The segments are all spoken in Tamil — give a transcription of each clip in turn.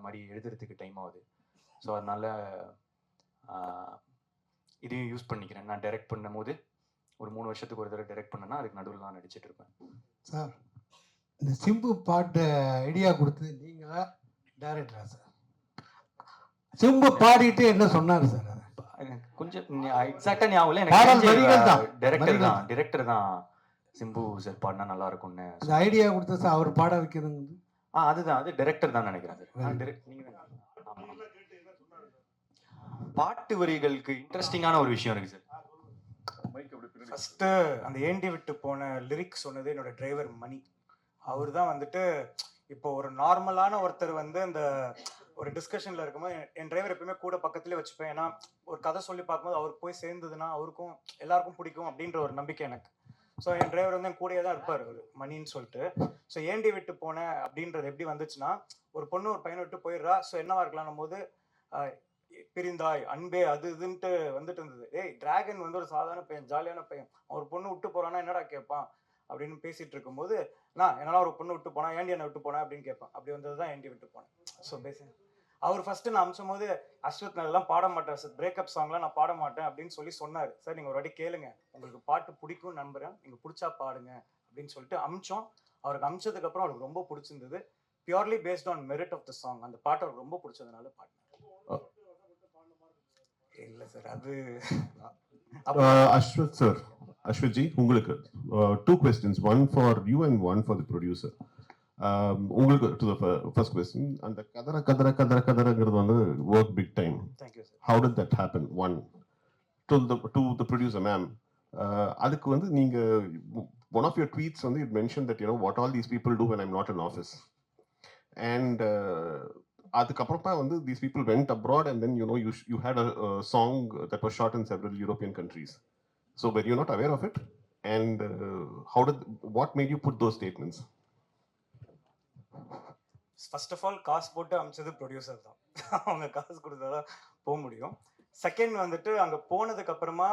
மாதிரி எழுதுறதுக்கு டைம் ஆகுது. ஸோ அதனால இதையும் யூஸ் பண்ணிக்கிறேன். நான் டைரக்ட் பண்ணும்போது ஒரு 3 வருஷத்துக்கு ஒரு தடவை டைரக்ட் பண்ணேன்னா அதுக்கு நடுவில் நான் நடிச்சிட்டு இருப்பேன். சார், இந்த சிம்பு பாட்டு ஐடியா கொடுத்தது நீங்களா டைரக்டரா சார்? சிம்பு பாடிட்டு என்ன சொன்னார் சார்? கொஞ்சம் எக்ஸாக்டா ஞாபகம் இல்லை எனக்கு. டைரக்டர் தான் சிம்பு சார் பாடினா நல்லா இருக்கும்னு ஐடியா கொடுத்தது சார். அவர் பாட வைக்கிறது அதுதான், அது டைரக்டர் தான் நினைக்கிறேன் சார். நீங்க பாட்டு வரிகளுக்கு இன்ட்ரெஸ்டிங்கான ஒரு விஷயம் இருக்கு சார். ஃபர்ஸ்ட் அந்த ஏண்டி விட்டு போன லிரிக்ஸ் சொன்னது என்னோட டிரைவர் மணி. அவர் தான் வந்துட்டு இப்போ ஒரு நார்மலான ஒருத்தர் வந்து அந்த ஒரு டிஸ்கஷன்ல இருக்கும்போது என் டிரைவர் எப்பயுமே கூட பக்கத்துலேயே வச்சுப்பேன். ஏன்னா ஒரு கதை சொல்லி பார்க்கும்போது அவருக்கு போய் சேர்ந்ததுன்னா அவருக்கும் எல்லாருக்கும் பிடிக்கும் அப்படின்ற ஒரு நம்பிக்கை எனக்கு. ஸோ என் டிரைவர் வந்து என் கூடயே தான் இருப்பார் ஒரு மணின்னு சொல்லிட்டு. ஸோ ஏண்டி விட்டு போன அப்படின்றது எப்படி வந்துச்சுன்னா, ஒரு பொண்ணு ஒரு பையனை விட்டு போயிடுறா. ஸோ என்னவா இருக்கலாம்னும் போது பிரிந்தாய் அன்பே அது இதுன்ட்டு வந்துட்டு இருந்தது. ஏய், டிராகன் வந்து ஒரு சாதாரண பையன், ஜாலியான பையன், ஒரு பொண்ணு விட்டு போறான்னா என்னடா கேட்பான் அப்படின்னு பேசிட்டு இருக்கும்போது, நான் என்னால் ஒரு பொண்ணு விட்டு போனா ஏண்டி என்னை விட்டு போனேன் அப்படின்னு கேட்பான். அப்படி வந்தது தான் ஏண்டி விட்டு போனேன். ஸோ பேசி அவர் ஃபர்ஸ்ட் நான் அமிச்சும் போது அஸ்வத் நான் எல்லாம் பாட மாட்டேன் சார், பிரேக்கப் சாங்லாம் நான் பாட மாட்டேன் அப்படின்னு சொல்லி சொன்னார். சார் நீங்கள் ஒரு வாட்டி கேளுங்க, உங்களுக்கு பாட்டு பிடிக்கும்னு நம்புறேன், நீங்கள் பிடிச்சா பாடுங்க அப்படின்னு சொல்லிட்டு அமிச்சோம். அவருக்கு அமிச்சதுக்கு அப்புறம் அவருக்கு ரொம்ப பிடிச்சிருந்தது. Purely based on merit of the song. அந்த பாட்டு அவருக்கு ரொம்ப பிடிச்சதுனால பாடினார். இல்ல சார், அது Ashwat sir, Ashwat ji, உங்களுக்கு two questions, one for you and one for the producer. உங்களுக்கு to the first question, அந்த கதறங்கிறது வந்து work big time. Thank you sir. How did that happen? One to the producer ma'am, அதுக்கு வந்து நீங்க one of your tweets வந்து you mentioned that you know what all these people do when I'm not in office, and அதுக்கப்புறமா வந்து these people went abroad and then you know you had a song that was shot in several European countries. So were you not aware of it? And what made you put those statements? First of all காசு போட்டு அமிச்சது ப்ரொடியூசர் தான். அவங்க காசு கொடுத்தாதான் போக முடியும். செகண்ட் வந்துட்டு அங்கே போனதுக்கு அப்புறமா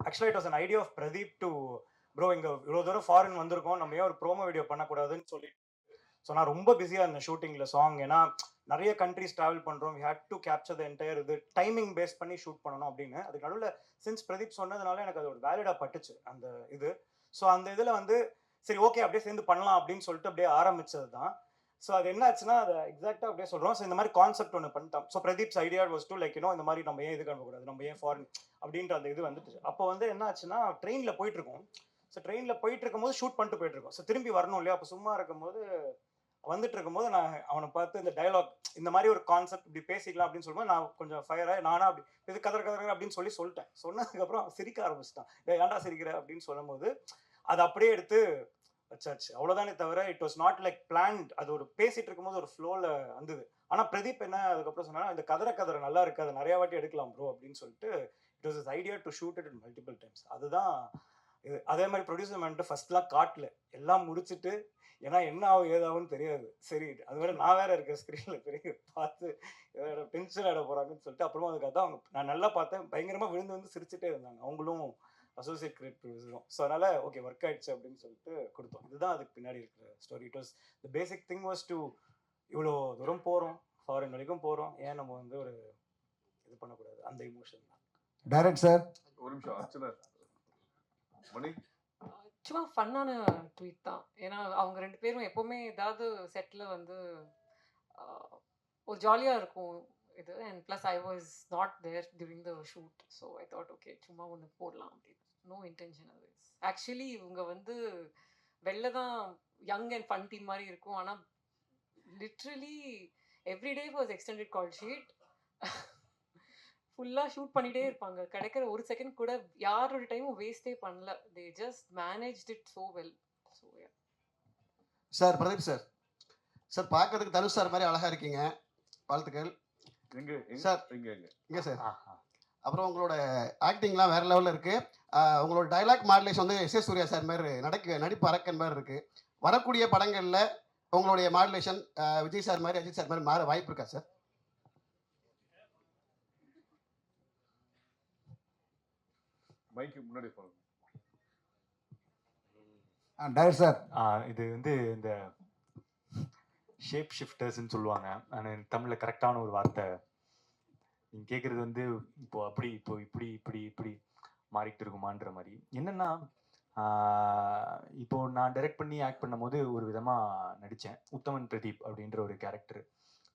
ஆக்சுவலாக it was an idea of Pradeep to bro, இங்கே இவ்வளோ தூரம் ஃபாரின் வந்திருக்கோம், நம்ம ஏன் ஒரு ப்ரோமோ வீடியோ பண்ணக்கூடாதுன்னு சொல்லி. ஸோ நான் ரொம்ப பிஸியாக இருந்தேன் ஷூட்டிங்கில் சாங். ஏன்னா நிறைய கண்ட்ரிஸ் ட்ராவல் பண்ணுறோம், we had to capture the entire இது, டைமிங் பேஸ் பண்ணி ஷூட் பண்ணணும் அப்படின்னு. அதுக்கு நடுவில் சின்ஸ் பிரதீப் சொன்னதுனால எனக்கு அது ஒரு வேலிடாக பட்டுச்சு அந்த இது. ஸோ அந்த இதில் வந்து சரி ஓகே அப்படியே சேர்ந்து பண்ணலாம் அப்படின்னு சொல்லிட்டு அப்படியே ஆரம்பிச்சது தான். ஸோ அது என்ன ஆச்சுன்னா அதை எக்ஸாக்டாக அப்படியே சொல்கிறோம். ஸோ இந்த மாதிரி கான்செப்ட் ஒன்று பண்ணிட்டோம். So Pradeep's idea was to like இந்த மாதிரி நம்ம ஏன் இது பண்ணக்கூடாது, நம்ம ஏன் ஃபாரின் அப்படின்ற அந்த இது வந்துட்டு. அப்போ வந்து என்ன ஆச்சுன்னா ட்ரெயினில் போயிட்டு இருக்கோம். ஸோ ட்ரெயினில் போயிட்டு இருக்கும்போது ஷூட் பண்ணிட்டு போயிட்டு இருக்கோம். ஸோ திரும்பி வரணும் இல்லையா, அப்போ சும்மா இருக்கும்போது வந்துட்டு இருக்கும்போது நான் அவனை பார்த்து இந்த டைலாக் இந்த மாதிரி ஒரு கான்செப்ட் இப்படி பேசிக்கலாம் அப்படின்னு சொல்லும்போது நான் கொஞ்சம் ஃபயராக நானா அப்படி இது கதற அப்படின்னு சொல்லிட்டேன். சொன்னதுக்கப்புறம் சிரிக்க ஆரம்பிச்சிட்டான். ஏன்டா சிரிக்கிற அப்படின்னு சொல்லும்போது அதை அப்படியே எடுத்து வச்சாச்சு, அவ்வளோதானே தவிர it was not like plant. அது ஒரு பேசிட்டு இருக்கும்போது ஒரு ஃப்ளோவில் வந்தது. ஆனால் பிரதீப் என்ன அதுக்கப்புறம் சொன்னா, இந்த கதற நல்லா இருக்கு, அதை நிறையா வாட்டி எடுக்கலாம் ப்ரோ அப்படின்னு சொல்லிட்டு it was is idea to shoot it in multiple times. அதுதான் இது. அதே மாதிரி ப்ரொடியூசர் மேன்ட்டு ஃபர்ஸ்ட்லாம் காட்டல, எல்லாம் முடிச்சுட்டு ஏன்னா என்ன ஆகும் ஏதாகும்னு தெரியாது. சரி அது வேற நான் வேற இருக்கேன் ஸ்க்ரீனில் பெரிய பார்த்து டென்ஷன் ஆட போகிறாங்கன்னு சொல்லிட்டு அப்புறமா அதுக்காக தான் அவங்க நான் நல்லா பார்த்தேன், பயங்கரமாக விழுந்து வந்து சிரிச்சுட்டே இருந்தாங்க அவங்களும் அசோசியேட் கிரியேட் ப்ரொடியூசரும். ஸோ அதனால் ஓகே ஒர்க் ஆயிடுச்சு அப்படின்னு சொல்லிட்டு கொடுத்தோம். இதுதான் அதுக்கு பின்னாடி இருக்கிற story. It was the basic thing was to இவ்வளோ தூரம் போகிறோம், ஃபாரின் வரைக்கும் போகிறோம், ஏன் நம்ம வந்து ஒரு இது பண்ணக்கூடாது, அந்த இமோஷன் தான். டைரக்ட் சார் ஒரு நிமிஷம் அர்ச்சனா மணி சும்மா ஃபன்னான ட்வீட் தான். ஏன்னா அவங்க 2 பேரும் எப்போவுமே ஏதாவது செட்டில் வந்து ஒரு ஜாலியாக இருக்கும் இது. And plus I was not there during the shoot. So I thought okay சும்மா ஒன்று போடலாம் அப்படின்னு. No intention otherwise. ஆக்சுவலி இவங்க வந்து வெளில தான் யங் அண்ட் ஃபன் டீம் மாதிரி இருக்கும். ஆனால் literally everyday was extended call sheet. ஃபுல்லாக ஷூட் பண்ணிகிட்டே இருப்பாங்க. கிடைக்கிற ஒரு செகண்ட் கூட யாரோட டைமும் வேஸ்டே பண்ணல. They just managed it so well. So sir Pradeep sir, sir பார்க்கறதுக்கு தனுஷ் சார் மாதிரி அழகாக இருக்கீங்க, வாழ்த்துக்கள் சார். இங்கே சார், அப்புறம் உங்களோட ஆக்டிங்லாம் வேறு லெவலில் இருக்குது. உங்களோட டைலாக் மாடுலேஷன் வந்து எஸ் எஸ் சூர்யா சார் மாதிரி நடிப்பு அரக்கன் மாதிரி இருக்குது. வரக்கூடிய படங்களில் உங்களுடைய மாடுலேஷன் விஜய் சார் மாதிரி அஜித் சார் மாதிரி மாற வாய்ப்பு இருக்கா சார்? மைக்கு முன்னாடி போறோம். டைரக்ட் சார், இது வந்து இந்த ஷேப் ஷிஃப்டர்ஸ்ன்னு சொல்லுவாங்க. ஆனால் தமிழில் கரெக்டான ஒரு வார்த்தை நீங்கள் கேட்குறது வந்து இப்போ அப்படி இப்போ இப்படி இப்படி இப்படி மாறிட்டு இருக்குமான்ற மாதிரி. என்னென்னா இப்போ நான் டைரக்ட் பண்ணி ஆக்ட் பண்ணும் போது ஒரு விதமாக நடித்தேன். உத்தமன் பிரதீப் அப்படின்ற ஒரு கேரக்டர்,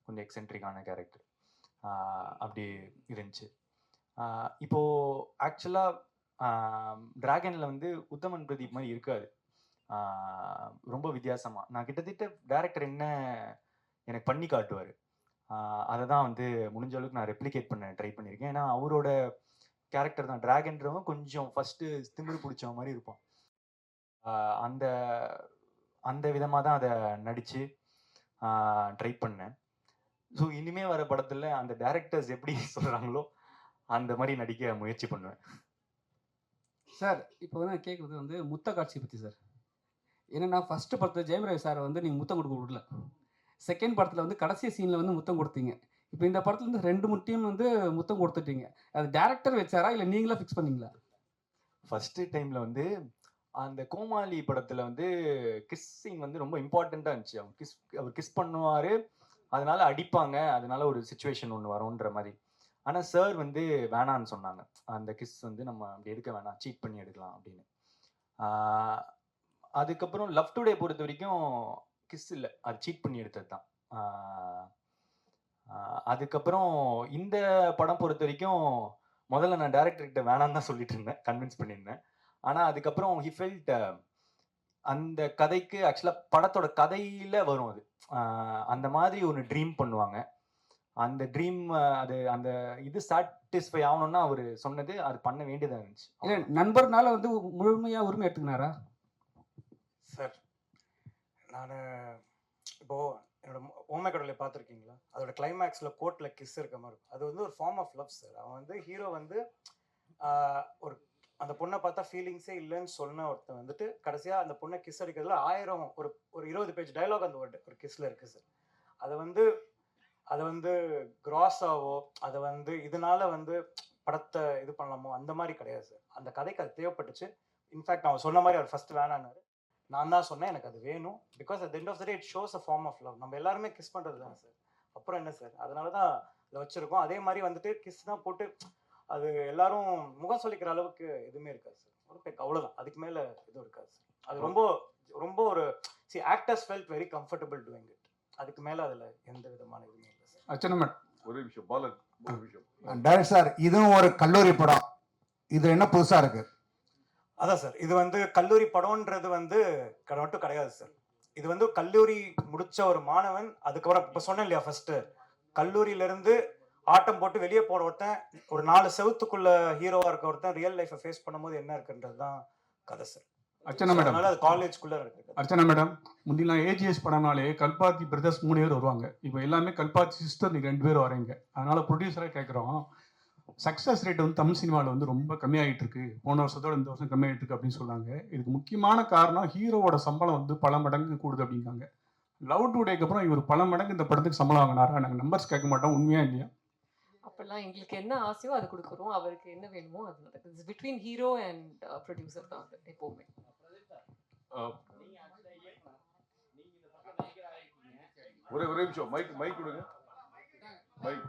கொஞ்சம் எக்ஸென்ட்ரிக்கான கேரக்டர் அப்படி இருந்துச்சு. இப்போது ஆக்சுவலாக டிராகனில் வந்து உத்தமன் பிரதீப் மாதிரி இருக்காது. ரொம்ப வித்தியாசமாக நான் கிட்டத்தட்ட டேரக்டர் என்ன எனக்கு பண்ணி காட்டுவார். அதை தான் வந்து முடிஞ்ச அளவுக்கு நான் ரெப்ளிகேட் பண்ண ட்ரை பண்ணியிருக்கேன். ஏன்னா அவரோட கேரக்டர் தான் டிராகன்றவன் கொஞ்சம் ஃபஸ்ட்டு திமிரு பிடிச்ச மாதிரி இருப்பான். அந்த அந்த விதமாக தான் அதை நடித்து ட்ரை பண்ணேன். ஸோ இனிமேல் வர படத்தில் அந்த டேரக்டர்ஸ் எப்படி சொல்கிறாங்களோ அந்த மாதிரி நடிக்க முயற்சி பண்ணுவேன். சார் இப்போ வந்து நான் கேட்குறது வந்து முத்த காட்சி பற்றி சார். என்னென்னா ஃபஸ்ட்டு படத்தில் ஜெயம் ரவி சாரை வந்து நீங்கள் முத்தம் கொடுக்க விடல, செகண்ட் படத்தில் வந்து கடைசி சீனில் வந்து முத்தம் கொடுத்தீங்க. இப்போ இந்த படத்துல இருந்து 2 முட்டையும் வந்து முத்தம் கொடுத்துட்டீங்க. அது டேரக்டர் வச்சாரா இல்லை நீங்களா ஃபிக்ஸ் பண்ணீங்களா? ஃபஸ்ட்டு டைமில் வந்து அந்த கோமாளி படத்தில் வந்து கிஸ் சீன் வந்து ரொம்ப இம்பார்ட்டண்ட்டாக இருந்துச்சு. அவர் கிஸ் பண்ணுவார், அதனால அடிப்பாங்க, அதனால ஒரு சுச்சுவேஷன் ஒன்று வரும்ன்ற மாதிரி. ஆனால் சார் வந்து வேணான்னு சொன்னாங்க. அந்த கிஸ் வந்து நம்ம அப்படி எடுக்க வேணாம், சீட் பண்ணி எடுக்கலாம் அப்படின்னு. அதுக்கப்புறம் லவ் டுடே பொறுத்த வரைக்கும் கிஸ் இல்லை, அது சீட் பண்ணி எடுத்தது தான். அதுக்கப்புறம் இந்த படம் பொறுத்த வரைக்கும் முதல்ல நான் டேரக்டர்கிட்ட வேணான்னு தான் சொல்லிட்டு இருந்தேன், கன்வின்ஸ் பண்ணியிருந்தேன். ஆனால் அதுக்கப்புறம் ஹி ஃபெல்ட் அந்த கதைக்கு ஆக்சுவலாக படத்தோட கதையில் வரும் அது. அந்த மாதிரி ஒரு ட்ரீம் பண்ணுவாங்க. அந்த ட்ரீம் அது அந்த இது சாட்டிஸ்ஃபை ஆகணும்னா அவர் சொன்னது அது பண்ண வேண்டியதாக இருந்துச்சு. இல்லை நண்பர்னால வந்து முழுமையாக உரிமை எடுத்துக்கினாரா? சார் நான் இப்போது என்னோட ஓமை கடலை பார்த்துருக்கீங்களா? அதோட கிளைமேக்ஸில் கோர்ட்டில் கிஸ் இருக்க மாதிரி இருக்கும். அது வந்து ஒரு ஃபார்ம் ஆஃப் லவ் சார். அவன் வந்து ஹீரோ வந்து ஒரு அந்த பொண்ணை பார்த்தா ஃபீலிங்ஸே இல்லைன்னு சொன்ன ஒருத்தன் வந்துட்டு கடைசியாக அந்த பொண்ணை கிஸ் அடிக்கிறதுல 1000 ஒரு 20 பேஜ் டைலாக் அந்த ஒரு கிஸ்ல இருக்குது சார். அதை வந்து கிராஸாவோ அதை வந்து இதனால வந்து படத்தை இது பண்ணலாமோ அந்த மாதிரி கிடையாது சார். அந்த கதைக்கு அது தேவைப்பட்டுச்சு. இன்ஃபேக்ட் அவன் சொன்ன மாதிரி அவர் ஃபர்ஸ்ட் வேணான்னாரு, நான் தான் சொன்னேன் எனக்கு அது வேணும். Because at end of the day it shows a form of love. நம்ம எல்லாருமே கிஸ் பண்ணுறது தானே சார், அப்புறம் என்ன சார்? அதனால தான் இதை வச்சுருக்கோம். அதே மாதிரி வந்துட்டு கிஸ் தான் போட்டு அது எல்லாரும் முகம் சொல்லிக்கிற அளவுக்கு எதுவுமே இருக்காது சார். அவ்வளோதான், அதுக்கு மேலே எதுவும் இருக்காது சார். அது ரொம்ப ரொம்ப ஒரு actors felt very comfortable doing it. அதுக்கு மேலே அதில் எந்த விதமான இதுவுமே இல்லை சார். அச்சனமன் ஒரே விஷயம் பாலன், ஒரு விஷயம். டைரக்டர் சார், இதுவும் ஒரு கல்லூரி படம், இது என்ன புதுசா இருக்கு? அதான் சார், இது வந்து கல்லூரி படம்ன்றது வந்து மட்டும் கிடையாது சார். இது வந்து கல்லூரி முடிச்ச ஒரு மாணவன், அதுக்கப்புறம் இப்போ சொன்னேன் இல்லையா, ஃபர்ஸ்ட் கல்லூரியிலேருந்து ஆட்டம் போட்டு வெளியே போன ஒருத்தன், ஒரு 4 செவத்துக்குள்ள ஹீரோவா இருக்க ஒருத்தன் ரியல் லைஃப்பை ஃபேஸ் பண்ணும்போது என்ன இருக்குன்றது தான் கதை சார். அர்ச்சனா மேடம், அது காலேஜ்குள்ள இருக்கு. அர்ச்சனா மேடம், முந்திலாம் ஏஜிஎஸ் படம்னாலே கல்பாத்தி பிரதர்ஸ் 3 பேர் வருவாங்க. இப்போ எல்லாமே கல்பாத்தி சிஸ்டர் நீங்கள் 2 பேர் வரீங்க. அதனால ப்ரொடியூசராக கேட்குறோம், சக்ஸஸ் ரேட் வந்து தமிழ் சினிமாவில் வந்து ரொம்ப கம்மியாகிட்டு இருக்கு, போன வருஷத்தோட இந்த வருஷம் கம்மியாகிட்டு இருக்கு அப்படின்னு சொல்றாங்க. இதுக்கு முக்கியமான காரணம் ஹீரோவோட சம்பளம் வந்து பல மடங்கு கூடுது அப்படிங்காங்க. லவ் டுடேக்கு அப்புறம் இவர் பல மடங்கு இந்த படத்துக்கு சம்பளம் வாங்கினாரா? நாங்கள் நம்பர்ஸ் கேட்க மாட்டோம், உண்மையா இல்லையா? அப்பெல்லாம் எங்களுக்கு என்ன ஆசையோ அது கொடுக்குறோம், அவருக்கு என்ன வேணுமோ அது நடக்குது. பிட்வீன் ஹீரோ அண்ட் ப்ரொடியூசர் தான் அது எப்போவுமே. ஒரே நிமிஷம், மைக் கொடுங்க. மைக்.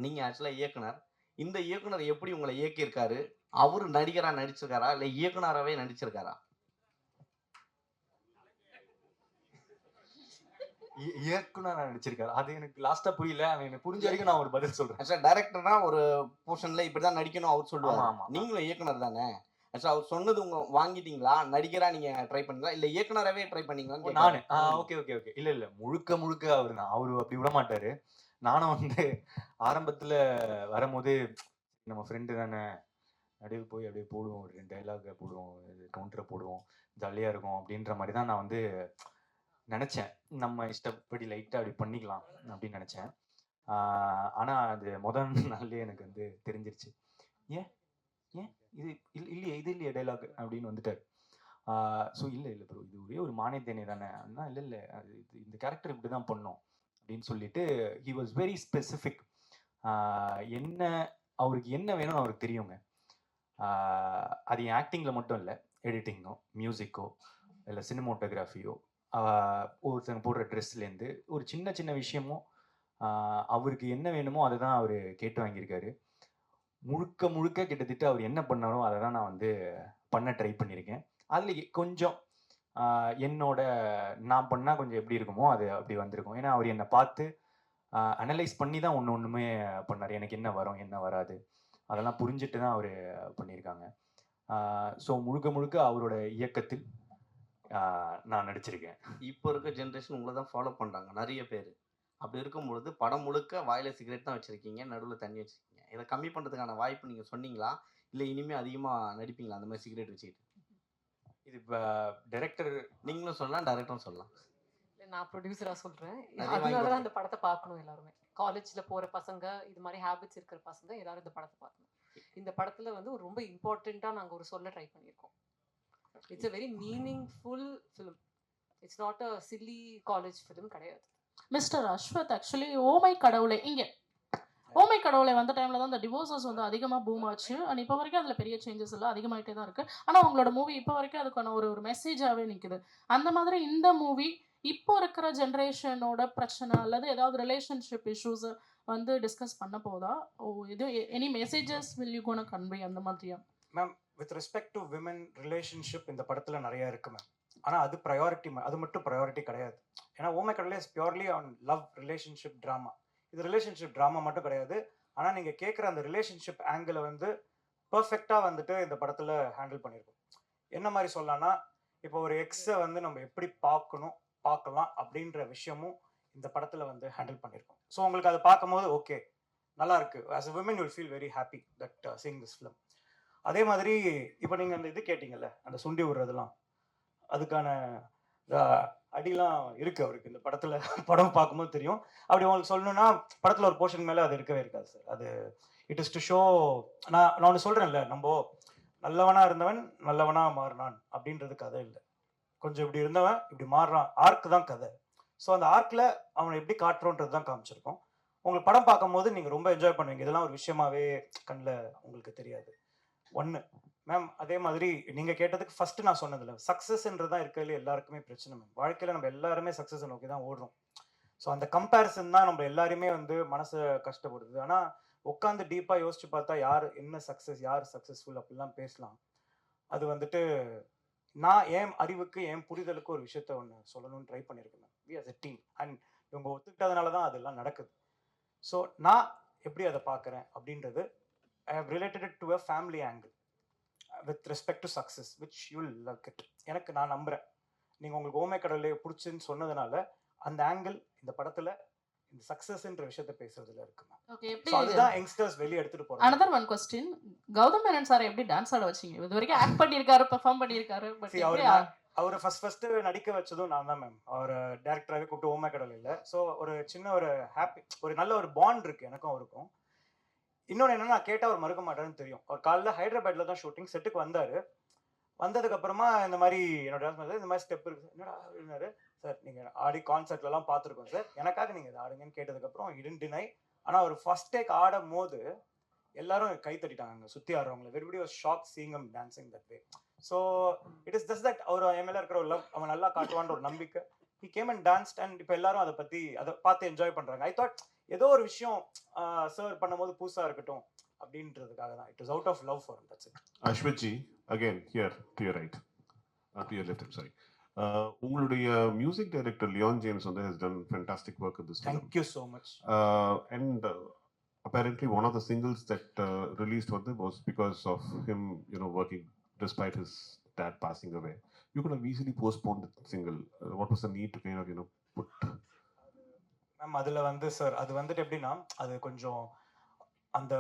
நீங்க ஆக்சுவலா இயக்குனர், இந்த இயக்குனர் எப்படி உங்களை இயக்கியிருக்காரு? அவரு நடிகரா நடிச்சிருக்காரா இல்ல இயக்குனராகவே நடிச்சிருக்காரா? இயக்குனர் நடிச்சிருக்காரு, அது எனக்கு லாஸ்டா புரியல. எனக்கு புரிஞ்ச வரைக்கும் நான் ஒரு பதில் சொல்றேன். ஆக்சுவலா டைரக்டர்னா ஒரு போர்ஷன்ல இப்படிதான் நடிக்கணும் அவர் சொல்லுவாங்க. ஆமா. நீங்களும் இயக்குனர் தானே? ஆக்சுவலா அவர் சொன்னது உங்க வாங்கிட்டீங்களா? நடிகரா நீங்க ட்ரை பண்ணீங்களா இல்ல இயக்குனராகவே ட்ரை பண்ணீங்களான்னு நானு ஓகே இல்ல முழுக்க அவரு தான். அவரு அப்படி விட மாட்டாரு. நானும் வந்து ஆரம்பத்துல வரும்போது நம்ம ஃப்ரெண்டு தானே, நடுவில் போய் அப்படியே போடுவோம், ஒரு 2 டைலாக போடுவோம், கவுண்டரை போடுவோம், ஜாலியாக இருக்கும் அப்படின்ற மாதிரி தான் நான் வந்து நினச்சேன். நம்ம இஷ்டப்படி லைட்டாக அப்படி பண்ணிக்கலாம் அப்படின்னு நினச்சேன். ஆனால் அது முதல் நாள்லேயே எனக்கு வந்து தெரிஞ்சிருச்சு. ஏன் இது இல்லையே டைலாக் அப்படின்னு வந்துட்டார். ஸோ இல்லை ப்ரோ, இது ஒரே ஒரு மானியத்தேனே தானே. ஆனால் இல்லை அது இந்த கேரக்டர் இப்படி தான் பண்ணோம் அப்படின்னு சொல்லிட்டு ஹி வாஸ் வெரி ஸ்பெசிஃபிக். அவருக்கு என்ன வேணும்னு அவருக்கு தெரியுங்க. அது என் ஆக்டிங்கில் மட்டும் இல்லை, எடிட்டிங்கோ, மியூசிக்கோ, இல்லை சினிமோட்டோகிராஃபியோ, ஒருத்தங்க போடுற ட்ரெஸ்லேருந்து ஒரு சின்ன சின்ன விஷயமும் அவருக்கு என்ன வேணுமோ அதை தான் அவர் கேட்டு வாங்கியிருக்காரு. முழுக்க முழுக்க கிட்டத்தட்ட அவர் என்ன பண்ணாரோ அதை தான் நான் வந்து பண்ண ட்ரை பண்ணியிருக்கேன். அதில் கொஞ்சம் என்னோட நான் பண்ணால் கொஞ்சம் எப்படி இருக்குமோ அது அப்படி வந்திருக்கும். ஏன்னா அவர் என்னை பார்த்து அனலைஸ் பண்ணி தான் ஒன்றுமே பண்ணார். எனக்கு என்ன வரும் என்ன வராது அதெல்லாம் புரிஞ்சுட்டு தான் அவர் பண்ணியிருக்காங்க. ஸோ முழுக்க முழுக்க அவரோட இயக்கத்தில் நான் நடிச்சிருக்கேன். இப்போ இருக்க ஜென்ரேஷன் உங்களை தான் ஃபாலோ பண்ணுறாங்க நிறைய பேர். அப்படி இருக்கும்பொழுது படம் முழுக்க வாயில சிகரெட் தான் வச்சுருக்கீங்க, நடுவில் தண்ணி வச்சுருக்கீங்க. இதை கம்மி பண்ணுறதுக்கான வாய்ப்பு நீங்கள் சொன்னீங்களா, இல்லை இனிமேல் அதிகமாக நடிப்பீங்களா அந்த மாதிரி சிகரெட் வச்சுக்கிட்டு? இது இப்போ டைரக்டர் நீங்களும் சொல்லலாம், டைரக்டரும் சொல்லலாம். இல்லை, நான் ப்ரொடியூசராக சொல்கிறேன். நிறைய வாங்கி அதனால தான் கொடுங்க. இந்த படத்தை பார்க்கணும் எல்லாருமே. காலேஜில் போகிற பசங்க, இது மாதிரி ஹேபிட்ஸ் இருக்கிற பசங்க எல்லாரும் இந்த படத்தை பார்க்கணும். இந்த படத்தில் வந்து ஒரு ரொம்ப இம்பார்ட்டண்ட்டாக நாங்கள் ஒரு சொல்ல ட்ரை பண்ணியிருக்கோம். It's a very meaningful film. It's not a chilli college film கிடையாது. மிஸ்டர் அஸ்வத் ஆக்சுவலி ஓமை கடவுளே இங்கே ஓமை கடவுளை வந்த டைமில் தான் இந்த டிவோர்ஸஸ் வந்து அதிகமாக பூம் ஆச்சு. அண்ட் இப்போ வரைக்கும் அதில் பெரிய சேஞ்சஸ் எல்லாம் அதிகமாகிட்டே தான் இருக்குது. ஆனால் உங்களோட மூவி இப்போ வரைக்கும் அதுக்கான ஒரு மெசேஜாகவே நிற்குது. அந்த மாதிரி இந்த மூவி இப்போ இருக்கிற ஜென்ரேஷனோட பிரச்சனை அல்லது ஏதாவது ரிலேஷன்ஷிப் இஷ்யூஸ் வந்து டிஸ்கஸ் பண்ண போதா? இது any messages will you gonna convey அந்த மாதிரியா? Ma'am, with respect to women relationship இந்த படத்தில் நிறைய இருக்கு மேம். ஆனால் அது ப்ரையாரிட்டி, அது மட்டும் ப்ரையாரிட்டி கிடையாது. ஏன்னா ஓமை கடவுளே is purely on love relationship drama. இது ரிலேஷன்ஷிப் ட்ராமா மட்டும் கிடையாது. ஆனால் நீங்கள் கேட்குற அந்த ரிலேஷன்ஷிப் ஆங்கிளை வந்து பர்ஃபெக்டாக வந்துட்டு இந்த படத்தில் ஹேண்டில் பண்ணியிருக்கோம். என்ன மாதிரி சொல்லலாம்னா, இப்போ ஒரு எக்ஸை வந்து நம்ம எப்படி பார்க்கலாம் அப்படின்ற விஷயமும் இந்த படத்தில் வந்து ஹேண்டில் பண்ணியிருக்கோம். ஸோ உங்களுக்கு அதை பார்க்கும்போது ஓகே நல்லா இருக்கு. As a women you will feel very happy that seeing this film. அதே மாதிரி இப்போ நீங்கள் அந்த இது கேட்டிங்கல்ல, அந்த சுண்டி விடுறதுலாம், அதுக்கான அடிலாம் இருக்கு அவருக்கு இந்த படத்தில். படம் பார்க்கும்போது தெரியும். அப்படி உங்களுக்கு சொல்லணும்னா படத்தில் ஒரு போர்ஷன் மேலே அது இருக்கவே இருக்காது சார். அது இட் இஸ் டு ஷோ. நான் ஒன்று சொல்கிறேன்ல, நம்ம நல்லவனாக இருந்தவன் நல்லவனாக மாறினான் அப்படின்றது கதை இல்லை. கொஞ்சம் இப்படி இருந்தவன் இப்படி மாறுறான், ஆர்க் தான் கதை. ஸோ அந்த ஆர்க்கில் அவனை எப்படி காட்டுறோன்றது தான் காமிச்சிருக்கோம். உங்களுக்கு படம் பார்க்கும்போது நீங்கள் ரொம்ப என்ஜாய் பண்ணுவீங்க. இதெல்லாம் ஒரு விஷயமாவே கண்ணில் உங்களுக்கு தெரியாது. ஒன்று மேம், அதே மாதிரி நீங்கள் கேட்டதுக்கு ஃபஸ்ட்டு நான் சொன்னதில்ல, சக்ஸஸ்ன்றது தான் இருக்கிறதுல எல்லாருக்குமே பிரச்சனை மேம். வாழ்க்கையில் நம்ம எல்லாருமே சக்ஸஸை நோக்கி தான் ஓடுறோம். ஸோ அந்த கம்பேரிசன் தான் நம்ம எல்லாருமே வந்து மனசை கஷ்டப்படுது. ஆனால் உட்காந்து டீப்பாக யோசிச்சு பார்த்தா யார் என்ன சக்ஸஸ், யார் சக்ஸஸ்ஃபுல் அப்படிலாம் பேசலாம். அது வந்துட்டு நான் என் அறிவுக்கு என் புரிதலுக்கு ஒரு விஷயத்த ஒன்று சொல்லணும்னு ட்ரை பண்ணியிருக்கேன் ma'am. We as a team and இவங்க ஒத்துக்கிட்டதுனால தான் அதெல்லாம் நடக்குது. ஸோ நான் எப்படி அதை பார்க்குறேன் அப்படின்றது, I have related to a family angle with respect to success which you will love it. எனக்கு நான் நம்புகிறேன் நீங்கள் உங்களுக்கு ஓமை கடவுளே பிடிச்சுன்னு சொன்னதுனால அந்த ஆங்கிள் இந்த படத்தில் இந்த சக்ஸஸ்ன்ற விஷயத்த பேசுறதுல இருக்கு மேம். ஓகே, ஸோ அதுதான் யங்ஸ்டர்ஸ் வெளியே எடுத்துட்டு போறாங்க. another one question. Gautham Menon sir எப்படி டான்ஸ் ஆட வச்சீங்க? இது வரைக்கும் ஆக்ட் பண்ணியிருக்காரு, பெர்ஃபார்ம் பண்ணியிருக்காரு, பட் அவரை ஃபர்ஸ்ட் நடிக்க வச்சதும் நான் தான் மேம். அவர் டேரக்டராகவே கூப்பிட்டு ஓமை கடவுள் இல்லை. ஸோ ஒரு சின்ன ஒரு ஹாப்பி, ஒரு நல்ல ஒரு பாண்ட் இருக்கு எனக்கும் அவருக்கும். இன்னொன்று என்னன்னா, நான் கேட்டால் அவர் மறுக்க மாட்டாருன்னு தெரியும். அவர் காலைல ஹைதராபாத்ல தான் ஷூட்டிங் செட்டுக்கு வந்தார். வந்ததுக்கு அப்புறமா இந்த மாதிரி என்னோட டான்ஸ் இந்த மாதிரி ஸ்டெப் இருக்கு என்னடா அப்படின்னாரு. சார் நீங்கள் ஆடி கான்சர்ட்லலாம் பார்த்துருக்கோம் சார், எனக்காக நீங்கள் இதை ஆடுங்கன்னு கேட்டதுக்கப்புறம் இடன் டினை. ஆனால் அவர் ஃபர்ஸ்ட் டேக் ஆடும் போது எல்லாரும் கை தட்டிட்டாங்க சுற்றி ஆடுறவங்களை. Everybody was shock seeing him dancing that way. So it is just that அவர் என் மேலே இருக்கிற ஒரு லவ், அவன் நல்லா காட்டுவான்ற ஒரு நம்பிக்கை. He came and danced and இப்போ எல்லாரும் அதை பார்த்து என்ஜாய் பண்ணுறாங்க. ஐ தாட் ஏதோ ஒரு விஷயம் சர்வ் பண்ணும்போது புதுசாக இருக்கட்டும் அப்படின்றதுக்காக தான். It is out of love for that's it. Ashwat ji, again here to your right, to your left, I'm sorry. உங்களுடைய மியூசிக் டைரக்டர் லியான் ஜேம்ஸ் வந்து has done fantastic work in this film. Thank you so much. And apparently one of the singles that released was because of him, working despite his dad passing away. You could have easily postponed the single. What was the need to kind of put? Ma'am அதில் வந்து சார் அது வந்துட்டு எப்படின்னா, அது கொஞ்சம் அந்த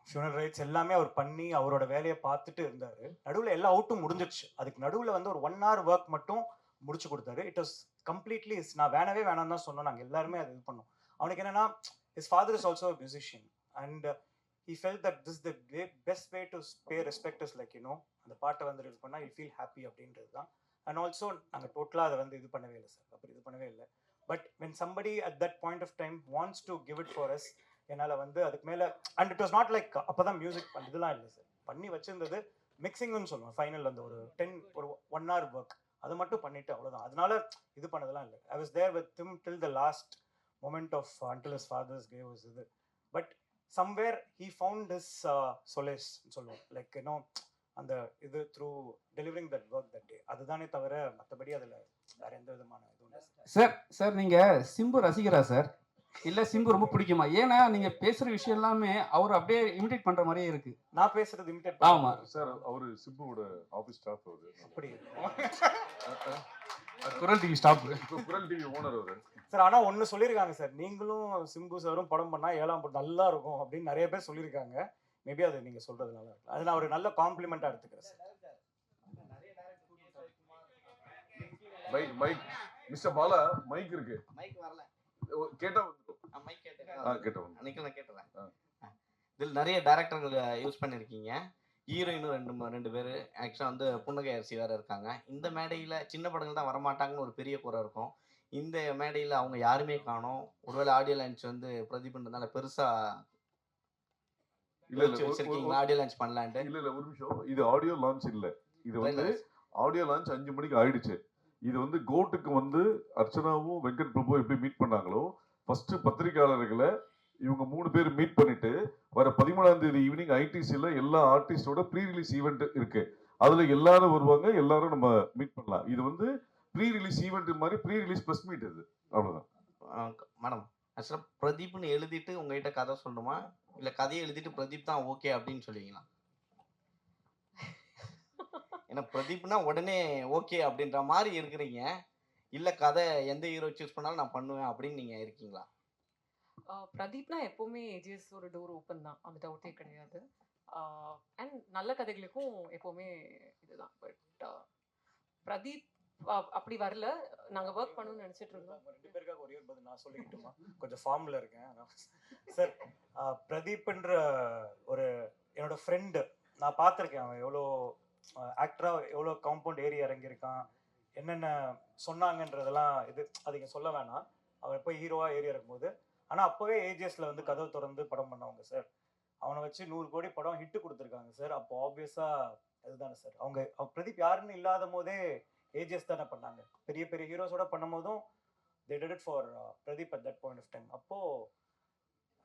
ஃபியூனல் ரைட்ஸ் எல்லாமே அவர் பண்ணி அவரோட வேலையை பார்த்துட்டு இருந்தார். நடுவில் எல்லா அவுட்டும் முடிஞ்சிடுச்சு. அதுக்கு நடுவில் வந்து ஒரு 1 hour ஒர்க் மட்டும் முடிச்சு கொடுத்தாரு. இட் வாஸ் கம்ப்ளீட்லி நான் வேணாம் தான் சொன்னோம். நாங்கள் எல்லாருமே அது இது பண்ணோம். அவனுக்கு என்னன்னா, his father is also musician and he felt that this is the best way to pay respect is like அந்த பாட்டை வந்து இது பண்ணால் you feel happy அப்படின்றது தான். அண்ட் ஆல்சோ நாங்கள் டோட்டலாக அதை வந்து இது பண்ணவே இல்லை சார், அப்படி இது பண்ணவே இல்லை. But when somebody at that point of time wants to give it for us, என்னால் வந்து அதுக்கு மேலே and it was not like அப்போ தான் மியூசிக் இதெல்லாம் இல்லை சார், பண்ணி வச்சிருந்தது மிக்சிங்னு சொல்லுவேன் ஃபைனல் அந்த ஒரு 1 hour ஒர்க் அது மட்டும் பண்ணிட்டு அவ்வளோதான். அதனால இது பண்ணதெல்லாம் இல்லை. I was there with him till the last moment of until his father's gave his இது. But somewhere he found his solace சொல்லுவோம், லைக் யூனோ அந்த இது through delivering that work that day. அதுதானே தவிர மற்றபடி அதில் வேற எந்த விதமான இதுவும் இல்லை. சார் நீங்க சிம்பு ரசிகரா சார், இல்ல சிம்பு ரொம்ப பிடிக்குமா? ஏன்னா நீங்க பேசுற விஷயம் எல்லாமே அவர் அப்படியே இமிடேட் பண்ற மாதிரியே இருக்கு. நான் பேசுறது இமிடேட் ஆமா சார் அவரு சிம்புவோட ஆபீஸ் ஸ்டாஃப் அவரு. அப்படி குரல் டிவி ஸ்டாப். இப்போ குரல் டிவி ஓனர் அவரு. சார் ஆனால் ஒன்று சொல்லியிருக்காங்க சார், நீங்களும் சிம்பு சாரும் படம் பண்ணால் 7ஆம் படம் நல்லா இருக்கும் அப்படின்னு நிறைய பேர் சொல்லியிருக்காங்க. மேபி அது நீங்கள் சொல்கிறது நல்லா இருக்கும். அது நான் ஒரு நல்ல காம்ப்ளிமெண்ட்டாக எடுத்துக்கிறேன் sir. Mike mister Bala mike இருக்கு. மைக் வரல. கேட்டா மைக் கேட்டேன். கேட்டோம். அன்னைக்கு நான் கேட்டுறேன். இதில் நிறைய டேரக்டர்கள் யூஸ் பண்ணியிருக்கீங்க. ஹீரோயினும் ரெண்டு பேர் ஆக்சுவலாக வந்து புன்னகை அரிசி வேறு இருக்காங்க. இந்த மேடையில் சின்ன படங்கள் தான் வரமாட்டாங்கன்னு ஒரு பெரிய குறை இருக்கும். இந்த மேடையில் அவங்க யாருமே காணோம். ஒருவேளை ஆடியோ லான்ச் வந்து பிரதீப்ன்றதால பெருசாக வச்சிருக்கீங்களா ஆடியோ லான்ச் பண்ணலான்ட்டு? இல்ல ஒரு நிமிஷம், இது ஆடியோ லான்ச் இல்ல. இது வந்து ஆடியோ லான்ச் 5 மணிக்கு ஆயிடுச்சு. இது வந்து கோட்டுக்கு வந்து அர்ச்சனாவும் வெங்கட் பிரபு எப்படி மீட் பண்ணாங்களோ ஃபர்ஸ்ட் பத்திரிகையாளர்களை இவங்க 3 பேர் மீட் பண்ணிட்டு வர 13ஆம் தேதி ஈவினிங் ஐடிசில எல்லா ஆர்டிஸ்டோட ப்ரீ ரிலீஸ் ஈவெண்ட் இருக்கு. அதுல எல்லாரும் வருவாங்க, எல்லாரும் நம்ம மீட் பண்ணலாம். இது வந்து ப்ரீ ரிலீஸ் ஈவெண்ட் மாதிரி ப்ரீ ரிலீஸ் ப்ரெஸ் மீட் இது, அவ்வளவுதான். மேடம் ஆக்சுவலாக பிரதீப்னு எழுதிட்டு உங்ககிட்ட கதை சொல்லணுமா, இல்லை கதையை எழுதிட்டு பிரதீப் தான் ஓகே அப்படின்னு சொல்லுவீங்களா? ஏன்னா பிரதீப்னா உடனே ஓகே அப்படின்ற மாதிரி இருக்கிறீங்க. இல்லை கதை எந்த ஹீரோ சூஸ் பண்ணாலும் நான் பண்ணுவேன் அப்படின்னு நீங்கள் இருக்கீங்களா? பிரதீப்னா எப்போவுமே ஏஜிஎஸ் ஒரு டோர் ஓப்பன் தான், அந்த டவுட்டே கிடையாது. அண்ட் நல்ல கதைகளுக்கும் எப்போவுமே இதுதான். பட் பிரதீப் அப்படி வரல, நாங்கள் ஒர்க் பண்ணணும்னு நினச்சிட்டு இருந்தோம். 2 பேருக்காக ஒரே ஒரு பதில் நான் சொல்லிக்கிட்டுமா, கொஞ்சம் ஃபார்மில் இருக்கேன் சார். பிரதீப்ன்ற ஒரு என்னோட ஃப்ரெண்டு, நான் பார்த்துருக்கேன். அவன் எவ்வளோ ஆக்டராக எவ்வளோ காம்பவுண்ட் ஏறி இறங்கியிருக்கான், என்னென்ன சொன்னாங்கன்றதெல்லாம் அது இங்கே சொல்ல வேணாம். அவன் போய் ஹீரோவாக ஏறி இறங்கும்போது, ஆனால் அப்போவே ஏஜிஎஸ்ல வந்து கதவு திறந்து படம் பண்ணவங்க சார். அவனை வச்சு 100 கோடி படம் ஹிட்டு கொடுத்துருக்காங்க சார். அப்போ ஆப்வியஸாக அதுதானே சார். அவங்க பிரதீப் யாருன்னு இல்லாத போதே ஏஜிஎஸ் தானே பண்ணாங்க. பெரிய பெரிய ஹீரோஸோட பண்ணும் போதும் they did it for Pradeep at that point of time. அப்போ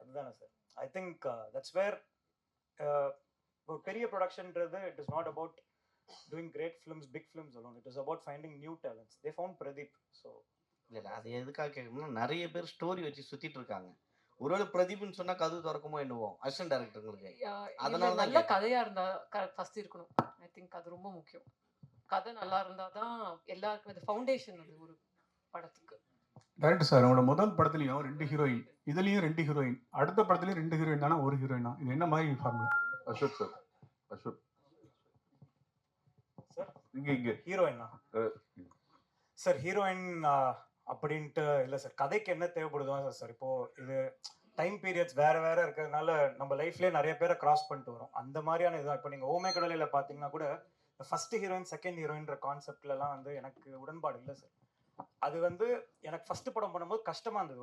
அதுதானே சார். ஐ திங்க் தட்ஸ் வேர் ஒரு பெரிய ப்ரொடக்ஷன்ன்றது it is not about doing great films, big films alone. It is about finding new talents. They found Pradeep. So இல்லை அது எதுக்காக கேட்கணும்னா, நிறைய பேர் ஸ்டோரி வச்சு சுத்திட்டு இருக்காங்க. ஒருவேளை பிரதீப்னு சொன்னா கதவு திறக்குமோ என்னவோ அசிஸ்டன்ட் டைரக்டர்களுக்கு. அதனால தான் நல்ல கதையா இருந்தா ஃபர்ஸ்ட் இருக்கணும். ஐ திங்க் அது ரொம்ப முக்கியம். கதை நல்லா இருந்தா தான் எல்லாருக்கும் அது ஃபவுண்டேஷன். அது ஒரு படத்துக்கு. டைரக்டர் சார், உங்களோட முதல் படத்துலயும் 2 ஹீரோயின், இதுலயும் 2 ஹீரோயின், அடுத்த படத்துலயும் 2 ஹீரோயின் தானே, ஒரு ஹீரோயினா? இது என்ன மாதிரி formula? Ashok sir, Ashok sir இங்க ஹீரோயினா சார்? ஹீரோயின் அப்படின்ட்டு இல்லை சார். கதைக்கு என்ன தேவைப்படுதோ சார். இப்போ இது டைம் பீரியட்ஸ் வேற வேற இருக்கிறதுனால நம்ம லைஃப்லேயே நிறைய பேரை கிராஸ் பண்ணிட்டு வரோம். அந்த மாதிரியான இதுதான். இப்போ நீங்கள் ஓமே கடலையில் பார்த்தீங்கன்னா கூட ஃபர்ஸ்ட் ஹீரோயின் செகண்ட் ஹீரோயின்ற கான்செப்ட்லலாம் வந்து எனக்கு உடன்பாடு இல்லை சார். அது வந்து எனக்கு ஃபர்ஸ்ட் படம் பண்ணும்போது கஷ்டமா இருந்தது.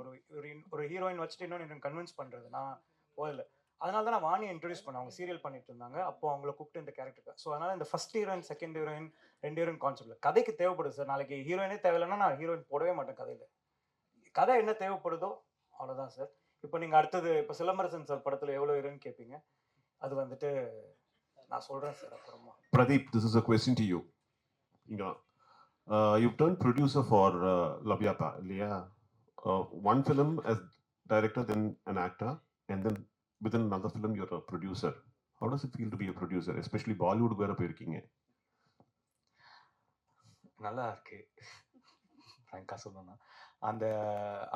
ஒரு ஹீரோயின் வச்சுட்டு இன்னொன்று கன்வின்ஸ் பண்ணுறது நான் போதில்லை. அதனால தான் நான் வாணியை இன்ட்ரடியூஸ் பண்ணேன். அவங்க சீரியல் பண்ணிட்டு இருந்தாங்க, அப்போ அவங்கள கூப்பிட்டு இந்த கேரக்டருக்கு. ஸோ அதனால இந்த first heroine second heroine 2 heroine கான்செப்ட்ல கதைக்கு தேவைப்படுது சார். நாளைக்கு ஹீரோயினே தேவையில்லைன்னா நான் ஹீரோயின் போடவே மாட்டேன் கதையில். கதை என்ன தேவைப்படுதோ அவ்வளோதான் சார். இப்போ நீங்கள் அடுத்தது இப்போ சிலம்பரசன் சார் படத்தில் எவ்வளோ ஹீரோயின் கேட்பீங்க, அது வந்துட்டு நான் சொல்கிறேன் சார் அப்புறமா. Pradeep, this is a question to you. You've turned producer for Labyapa, இல்லையா? One film as director, then an actor, and then within another film you're a producer. How does it feel to be a producer, especially Bollywood வேற போயிருக்கீங்க? நல்லா இருக்கு ஃப்ராங்காக சொல்லணும்னா. அந்த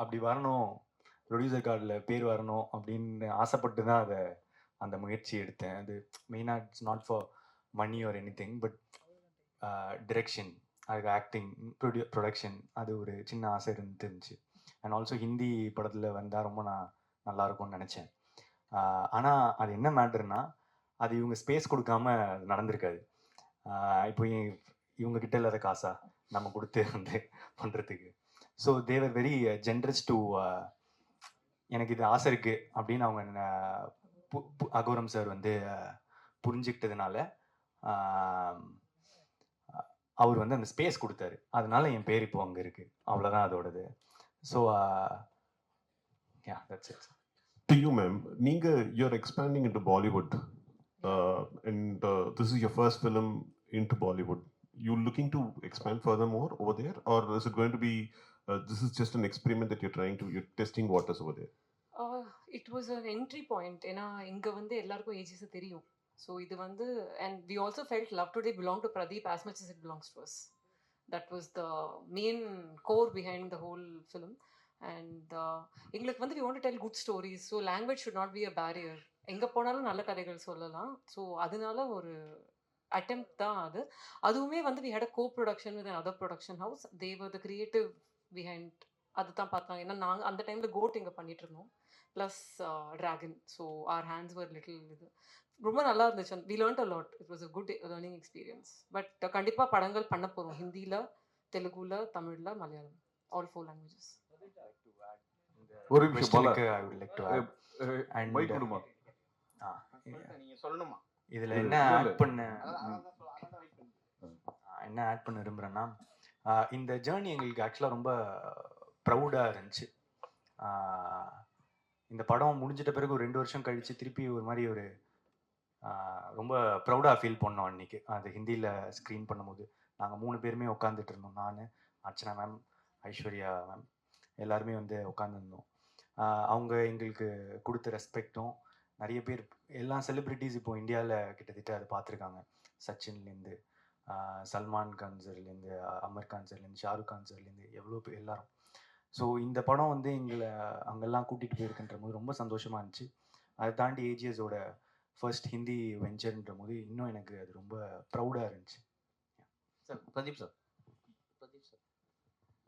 அப்படி வரணும், ப்ரொடியூசர் கார்டில் பேர் வரணும் அப்படின்னு ஆசைப்பட்டு தான் அந்த முயற்சி எடுத்தேன். அது மெயினாக it's not for money or anything, but direction, அதுக்கு ஆக்டிங், ப்ரொடக்ஷன், அது ஒரு சின்ன ஆசை இருந்துச்சு. அண்ட் ஆல்சோ ஹிந்தி படத்தில் வந்தால் ரொம்ப நல்லாயிருக்கும்னு நினச்சேன். ஆனால் அது என்ன மேட்டர்னா, அது இவங்க ஸ்பேஸ் கொடுக்காம நடந்திருக்காது. இப்போ இவங்க கிட்ட இல்லாத காசா நம்ம கொடுத்து வந்து பண்ணுறதுக்கு. So they were very generous to எனக்கு இது ஆசை இருக்குது அப்படின்னு அவங்க அகோரம் சார் வந்து புரிஞ்சுக்கிட்டதுனால அவர் வந்து அந்த ஸ்பேஸ் கொடுத்தாரு, அதனால என் பேர் இப்போ அங்கே இருக்குது, அவ்வளோதான் அதோடது. So that's it. To you, ma'am, you're expanding into Bollywood, and this is your first film into Bollywood. You looking to expand furthermore over there, or is it going to be this is just an experiment that you're testing waters over there? It was an entry point. ஏன்னா இங்கே வந்து எல்லாருக்கும் ஏஜஸ் தெரியும். ஸோ இது வந்து and we also felt Love Today belonged to Pradeep as much as it belongs to us. That was the main core behind the whole film. And எங்களுக்கு வந்து we want to tell good stories, so language should not be a barrier. எங்கே போனாலும் நல்ல கதைகள் சொல்லலாம். ஸோ அதனால ஒரு attempt தான் அது. அதுவுமே வந்து we had a co-production with another production house. They were the creative behind. அதுதான் பார்த்தாங்க. ஏன்னா நாங்கள் அந்த டைமில் கோட் இங்கே பண்ணிட்டு இருந்தோம், plus dragon. So our hands were little இது ரொம்ப நல்லா இருந்துச்சு. We learnt a lot. It was a good learning experience. But கண்டிப்பாக படங்கள் பண்ண போகிறோம், ஹிந்தியில், தெலுங்குல, தமிழில், மலையாளம், ஆல் 4 லாங்குவேஜஸ். ஒரு நிமிஷம் Bala, I would like to add. And mike கொடுமா. நீங்க சொல்லணுமா? இதில் இல்ல, என்ன இல்ல, ஆட் இல்ல. பண்ண என்ன ஆட் பண்ண விரும்புகிறேன்னா, இந்த ஜேர்னி எங்களுக்கு ஆக்சுவலாக ரொம்ப ப்ரௌடாக இருந்துச்சு. இந்த படம் முடிஞ்சிட்ட பிறகு ஒரு 2 வருஷம் கழித்து திருப்பி ஒரு மாதிரி ஒரு ரொம்ப ப்ரௌடாக ஃபீல் பண்ணோம் அன்றைக்கி. அது ஹிந்தியில் ஸ்க்ரீன் பண்ணும்போது நாங்கள் 3 பேருமே உட்காந்துட்டு இருந்தோம். நான், அர்ச்சனா மேம், ஐஸ்வர்யா மேம், எல்லாருமே வந்து உட்காந்துருந்தோம். அவங்க எங்களுக்கு கொடுத்த ரெஸ்பெக்டும், நிறைய பேர் எல்லா செலிப்ரிட்டிஸ் இப்போ இந்தியாவில் கிட்டத்தட்ட அதை பார்த்துருக்காங்க. சச்சின்லேருந்து, சல்மான் கான் சார்லேருந்து, அமர் கான் சார்லேருந்து, ஷாருக் கான் சார்லேருந்து, எவ்வளோ பேர் எல்லாரும். ஸோ இந்த படம் வந்து எங்களை அங்கெல்லாம் கூட்டிகிட்டு போயிருக்குன்ற போது ரொம்ப சந்தோஷமாக இருந்துச்சு. அதை தாண்டி ஏஜிஎஸோட ஃபர்ஸ்ட் ஹிந்தி வெஞ்சர்ன்ற போது இன்னும் எனக்கு அது ரொம்ப ப்ரௌடாக இருந்துச்சு. Sir Pradeep sir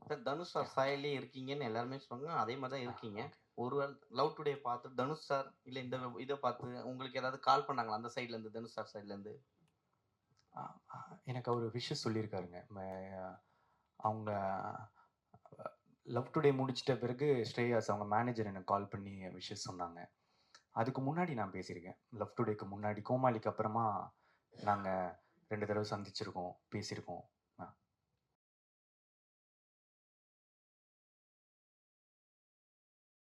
sir Dhanush sir சாயலே இருக்கீங்கன்னு எல்லாருமே சொன்னாங்க. அதே மாதிரி தான் இருக்கீங்க. ஒருவேளை லவ் டுடே பார்த்து தனுஷ் சார் இல்லை இந்த இதை பார்த்து உங்களுக்கு ஏதாவது கால் பண்ணாங்களா அந்த சைட்லேருந்து, தனுஷ் சார் சைட்லேருந்து? எனக்கு அவர் விஷஸ் சொல்லியிருக்காருங்க. அவங்க லவ் டுடே முடிச்சிட்ட பிறகு ஸ்ரேயாஸ் அவங்க மேனேஜர் எனக்கு கால் பண்ணி விஷஸ் சொன்னாங்க. அதுக்கு முன்னாடி நான் பேசியிருக்கேன். லவ் டுடேக்கு முன்னாடி, கோமாளிக்கு அப்புறமா நாங்கள் 2 தடவை சந்திச்சிருக்கோம், பேசியிருக்கோம்.